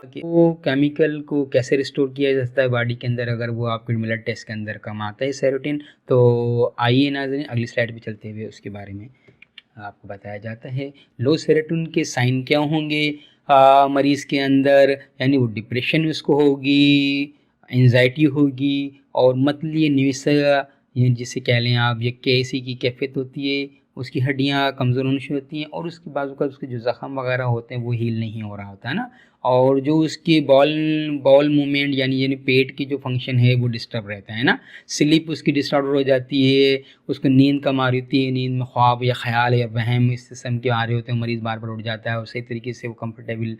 कि वो केमिकल को कैसे रिस्टोर किया जा सकता है बॉडी के अंदर अगर वो आपके ब्लड टेस्ट के अंदर कम आता है सेरोटिन। तो आइए नाज़रीन अगली स्लाइड पे चलते हुए उसके बारे में आपको बताया जाता है। लो सेरोटोनिन के साइन क्या होंगे मरीज़ के अंदर, यानी वो डिप्रेशन में उसको होगी, एंजाइटी होगी और मतली निविसा जिसे कह लें आप, या कैसी की कैफियत होती है, उसकी हड्डियाँ कमज़ोर होनी शुरू होती हैं और उसके बाजू का उसके जो ज़ख़म वगैरह होते हैं वो हील नहीं हो रहा होता है ना। और जो उसकी बॉल मूवमेंट यानी पेट की जो फंक्शन है वो डिस्टर्ब रहता है ना। स्लीप उसकी डिस्टर्ब हो जाती है, उसको नींद कम आ रही होती है, नींद में ख्वाब या ख्याल या वहम इस किस्म के आ रहे होते हैं, मरीज़ बार बार उठ जाता है और सही तरीके से वो कंफर्टेबल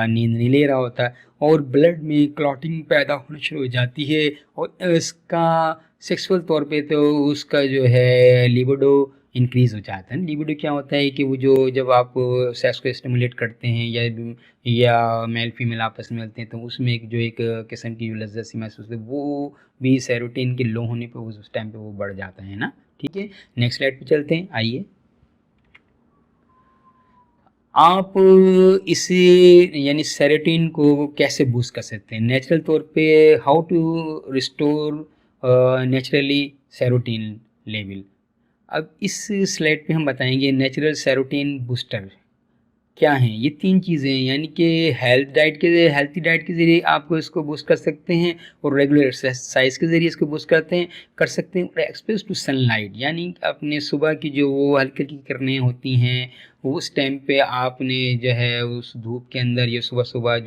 नींद नहीं ले रहा होता है और ब्लड में क्लॉटिंग पैदा होनी शुरू हो जाती है। और इसका सेक्सुअल तौर पे तो उसका जो है लिबिडो इंक्रीज़ हो जाता है। लिबिडो क्या होता है कि वो जो जब आप सेक्स को स्टिमुलेट करते हैं या मेल फीमेल आपस में मिलते हैं तो उसमें एक किस्म की लज्जत सी महसूस होती है, वो भी सेरोटिन के लो होने पे उस टाइम पे वो बढ़ जाता है ना। ठीक है, नेक्स्ट स्लाइड पे चलते हैं। आइए आप इसे यानी सेरोटिन को कैसे बूस्ट कर सकते हैं नेचुरल तौर पे, how to restore naturally serotonin level. अब इस स्लाइड पे हम बताएंगे नेचुरल सेरोटिन बूस्टर क्या हैं। ये 3 चीज़ें हैं, यानी कि हेल्थी डाइट के ज़रिए आपको इसको बूस्ट कर सकते हैं और रेगुलर एक्सरसाइज के ज़रिए इसको बूस्ट कर सकते हैं और एक्सपोज टू सनलाइट, यानी अपने सुबह की जो वो हल्की हल्की किरणें होती हैं उस टाइम पे आपने जो है उस धूप के अंदर, ये सुबह सुबह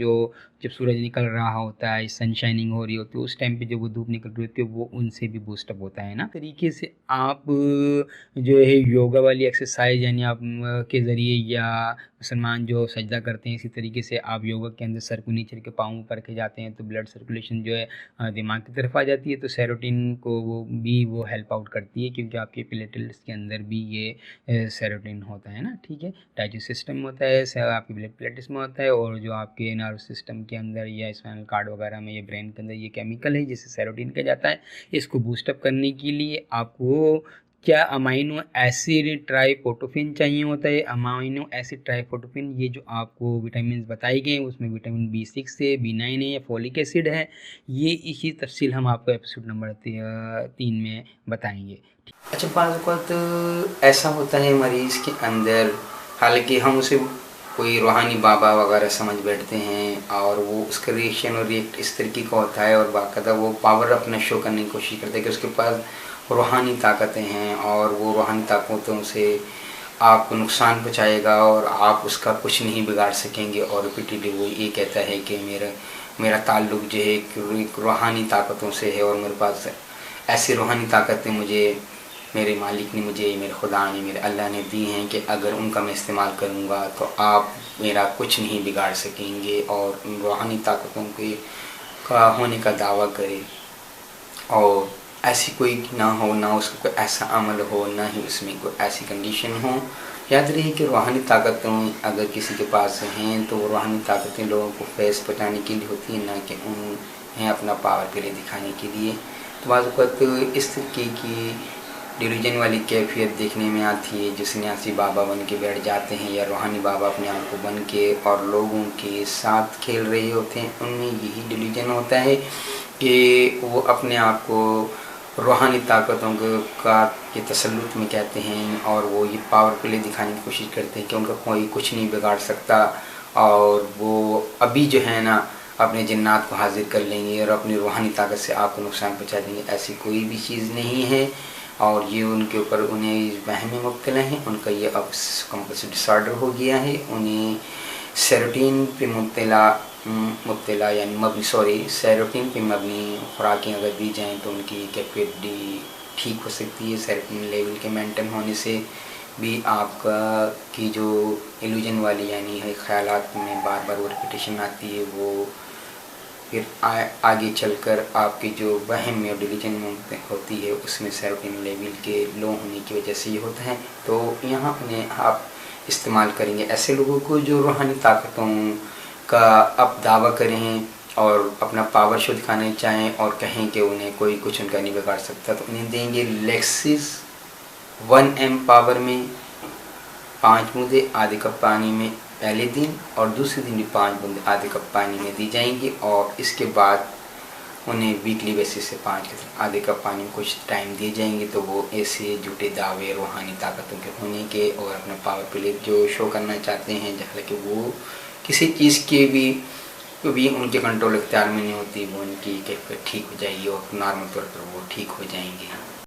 जब सूरज निकल रहा होता है, सन शाइनिंग हो रही होती है, उस टाइम पे जब वो धूप निकल रही होती है वो उनसे भी बूस्टअप होता है ना। तरीके से आप जो है योगा वाली एक्सरसाइज यानी आप के ज़रिए, या मुसलमान जो सजदा करते हैं इसी तरीके से आप योगा के अंदर सर को नीचे के पाँव ऊपर के जाते हैं तो ब्लड सर्कुलेशन जो है दिमाग की तरफ आ जाती है, तो सेरोटिन को वो हेल्प आउट करती है क्योंकि आपके प्लेटलेट्स के अंदर भी ये सेरोटिन होता है ना। ठीक है, डाइजेस्टिव सिस्टम में होता है, आपके ब्लड प्लेटलेट्स में होता है और जो आपके नर्व सिस्टम के अंदर या स्पाइनल कार्ड वगैरह में, ये ब्रेन के अंदर ये केमिकल है जिसे सेरोटिन कहा जाता है। इसको बूस्टअप करने के लिए आपको क्या अमाइनो एसिड ट्राइफोटोफिन चाहिए होता है। अमाइनो एसिड ट्राइफोटोफिन ये जो आपको विटामिन बताए गए हैं उसमें विटामिन B6 है, B9 है या फोलिक एसिड है। ये इसी तफसील हम आपको एपिसोड नंबर 3 में बताएंगे। अच्छा, बाज़ वक़्त ऐसा होता है मरीज़ के अंदर, हालांकि हम उसे कोई रूहानी बाबा वगैरह समझ बैठते हैं और वो उसका रिएक्शन और रिएक्ट इस तरीके का होता है और बाकायदा वो पावर अपना शो करने की कोशिश करता है कि उसके पास रूहानी ताकतें हैं और वो रूहानी ताकतों से आपको नुकसान पहुँचाएगा और आप उसका कुछ नहीं बिगाड़ सकेंगे। और रिपीटेडली वो ये कहता है कि मेरा ताल्लुक़ जो है एक रूहानी ताकतों से है और मेरे पास ऐसी रूहानी ताकतें मुझे मेरे मालिक ने मुझे, मेरे खुदा ने, मेरे अल्लाह ने दी हैं कि अगर उनका मैं इस्तेमाल करूँगा तो आप मेरा कुछ नहीं बिगाड़ सकेंगे। और उन रूहानी ताकतों के का होने का दावा करे और ऐसी कोई ना हो, ना उसका कोई ऐसा अमल हो, ना ही उसमें कोई ऐसी कंडीशन हो। याद रहे कि रूहानी ताकतें अगर किसी के पास हैं तो वो रूहानी ताकतें लोगों को फैज़ पहुँचाने के लिए होती हैं, ना कि उन्हें अपना पावर प्ले दिखाने के लिए। तो बाज़ वक़्त इस तरीके की डिलीजन वाली कैफियत देखने में आती है जो सन्यासी बाबा बन के बैठ जाते हैं या रूहानी बाबा अपने आप को बन के और लोगों के साथ खेल रहे होते हैं। उनमें यही डिलीजन होता है कि वो अपने आप को रूहानी ताकतों का के तसल्लुत में कहते हैं और वो ये पावर प्ले दिखाने की कोशिश करते हैं कि उनका कोई कुछ नहीं बिगाड़ सकता और वो अभी जो है ना अपने जिन्नात को हाजिर कर लेंगे और अपनी रूहानी ताकत से आपको नुकसान पहुँचा देंगे। ऐसी कोई भी चीज़ नहीं है और ये उनके ऊपर उन्हें वहम में मुब्तला हैं। उनका ये अब कंपल्सिव डिसऑर्डर हो गया है। उन्हें सेरोटिन पे मुब्तला यानी सेरोटिन पे मबनी खुराकें अगर दी जाएँ तो उनकी कैपेसिटी ठीक हो सकती है। सेरोटिन लेवल के मेंटेन होने से भी आपका की जो इल्यूजन वाली यानी ख्यालात में बार बार वो रिपीटेशन आती है, वो फिर आगे चलकर आपकी जो वहम में और डिलीजन में होती है उसमें सेरोटिन लेवल के लो होने की वजह से ये होता है। तो यहाँ उन्हें आप इस्तेमाल करेंगे ऐसे लोगों को जो रूहानी ताकतों का अब दावा करें और अपना पावर शो दिखाना चाहें और कहें कि उन्हें कोई कुछ उनका नहीं बिगाड़ सकता, तो उन्हें देंगे लेक्सिस 1 M पावर में 5 बूंदे आधे कप पानी में पहले दिन और दूसरे दिन भी 5 बूंद आधे कप पानी में दी जाएंगी और इसके बाद उन्हें वीकली बेसिस से 5 आधे कप पानी में कुछ टाइम दिए जाएंगे, तो वो ऐसे झूठे दावे रूहानी ताकतों के होने के और अपना पावर प्ले जो शो करना चाहते हैं, हालांकि वो किसी चीज़ के भी उनके कंट्रोल इख्तियार में नहीं होती, वो उनकी कैफियत ठीक हो जाएगी और नॉर्मल तौर पर वो ठीक हो जाएंगे।